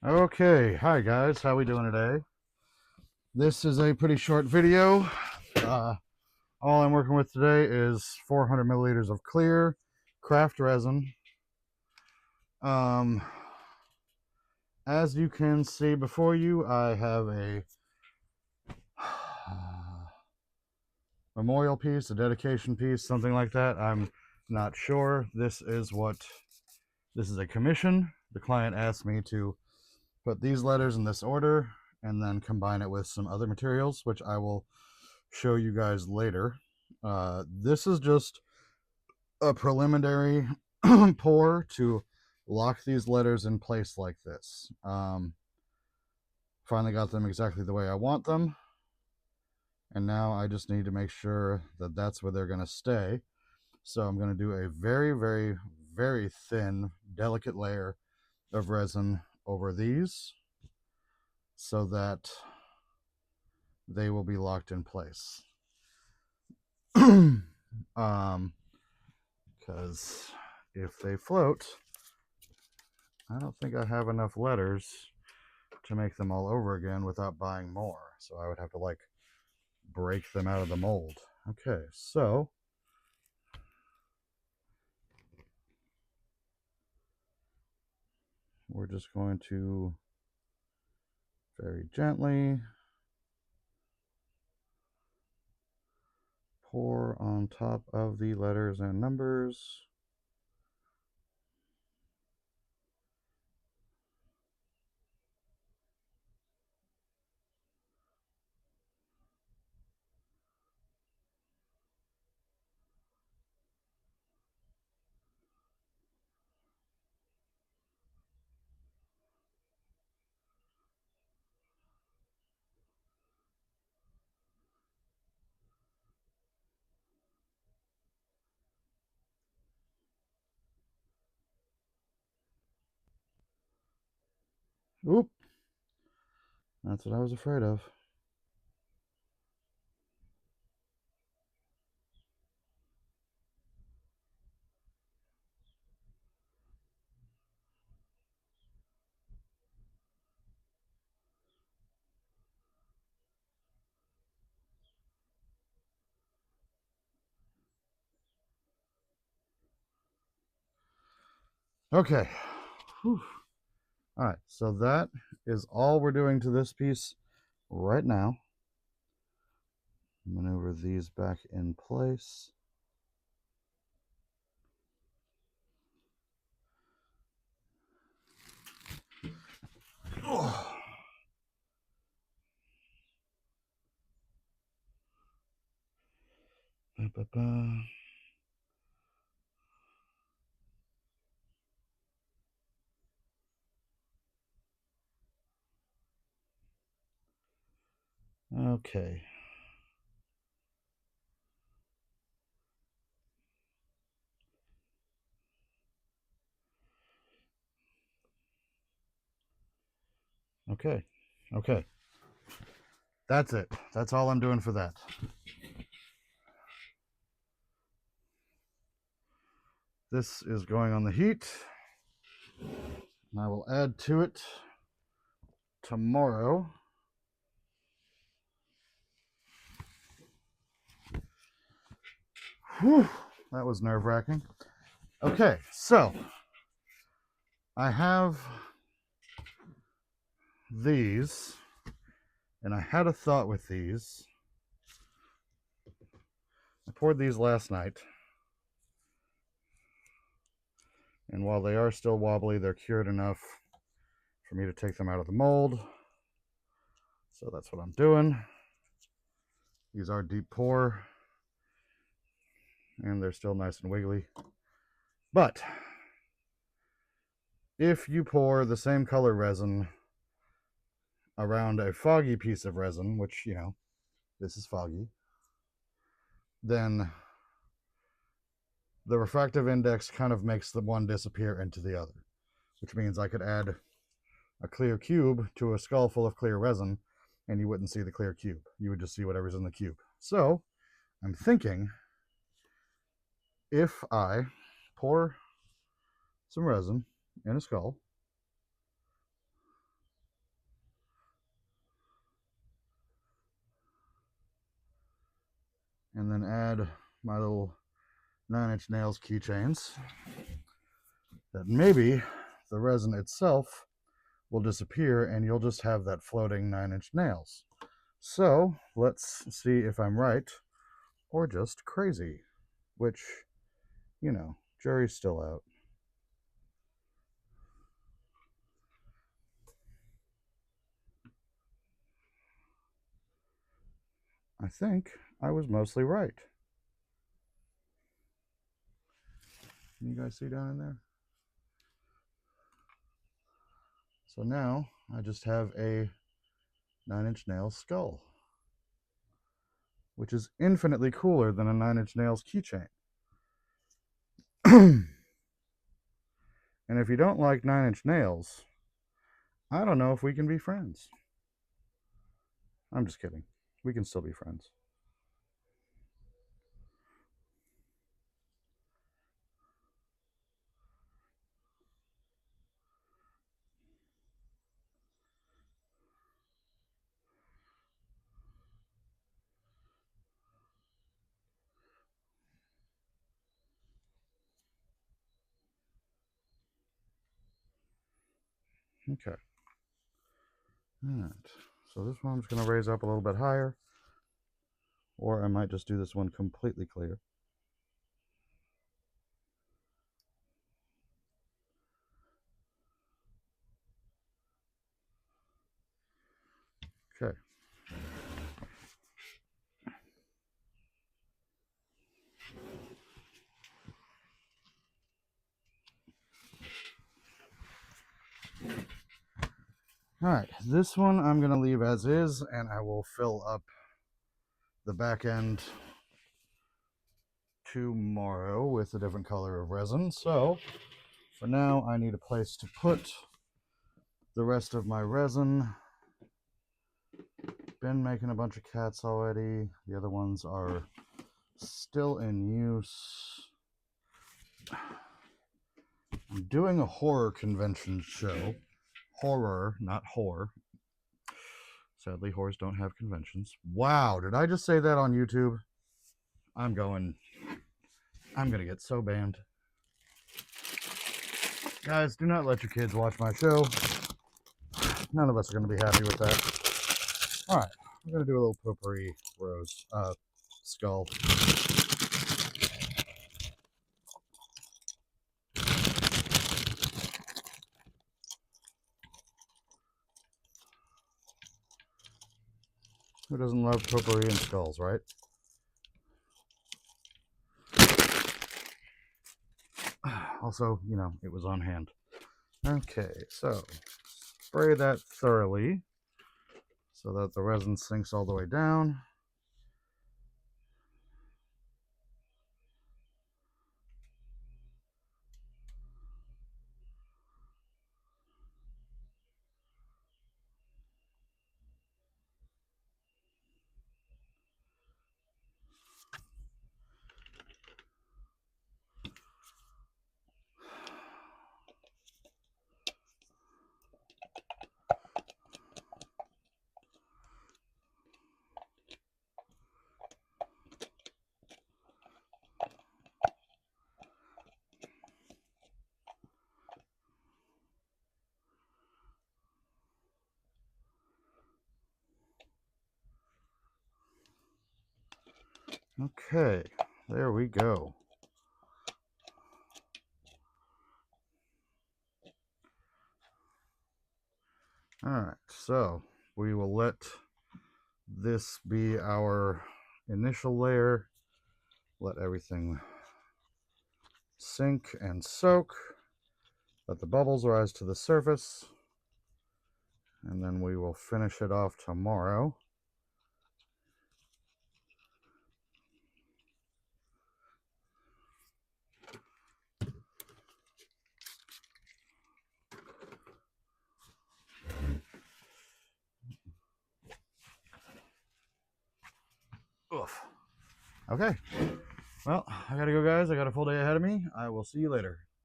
Okay, hi guys, how we doing today? This is a pretty short video. Uh, all I'm working with today is 400 milliliters of clear craft resin. Um, as you can see before you, I have a memorial piece, a dedication piece, something like that. I'm not sure. This is a commission. The client asked me to put these letters in this order and then combine it with some other materials, which I will show you guys later. This is just a preliminary pour to lock these letters in place like this. Finally got them exactly the way I want them, and now I just need to make sure that that's where they're going to stay. So I'm going to do a very, very, very thin, delicate layer of resin over these so that they will be locked in place. Because if they float, I don't think I have enough letters to make them all over again without buying more. So I would have to like break them out of the mold. Okay, so we're just going to very gently pour on top of the letters and numbers. Oop, that's what I was afraid of. Okay. Whew. All right, so that is all we're doing to this piece right now. Maneuver these back in place. Oh. Ba, ba, ba. Okay. Okay. Okay. That's it. That's all I'm doing for that. This is going on the heat. And I will add to it tomorrow. Whew, that was nerve-wracking. Okay, so I have these, and I had a thought with these. I poured these last night, and while they are still wobbly, they're cured enough for me to take them out of the mold. So that's what I'm doing. These are deep pour, and they're still nice and wiggly. But if you pour the same color resin around a foggy piece of resin, which, you know, this is foggy, then the refractive index kind of makes the one disappear into the other, which means I could add a clear cube to a skull full of clear resin and you wouldn't see the clear cube. You would just see whatever's in the cube. So I'm thinking if I pour some resin in a skull and then add my little 9-inch nails keychains, that maybe the resin itself will disappear and you'll just have that floating 9-inch nails. So let's see if I'm right or just crazy, which, you know, jury's still out. I think I was mostly right. Can you guys see down in there? So now I just have a 9-inch nails skull, which is infinitely cooler than a 9-inch nails keychain. And if you don't like 9-inch nails, I don't know if we can be friends. I'm just kidding. We can still be friends. Okay. All right. So this one I'm just going to raise up a little bit higher, or I might just do this one completely clear. Okay. All right, this one I'm going to leave as is, and I will fill up the back end tomorrow with a different color of resin. So for now, I need a place to put the rest of my resin. Been making a bunch of cats already. The other ones are still in use. I'm doing a horror convention show. Horror, not whore. Sadly, whores don't have conventions. Wow, did I just say that on YouTube? I'm gonna get so banned. Guys, do not let your kids watch my show. None of us are gonna be happy with that. Alright, I'm gonna do a little potpourri rose skull. Who doesn't love potpourri and skulls, right? Also, you know, it was on hand. Okay, so spray that thoroughly so that the resin sinks all the way down. Okay, there we go. Alright, so we will let this be our initial layer. Let everything sink and soak. Let the bubbles rise to the surface. And then we will finish it off tomorrow. Oof. Okay. Well, I gotta go, guys. I got a full day ahead of me. I will see you later.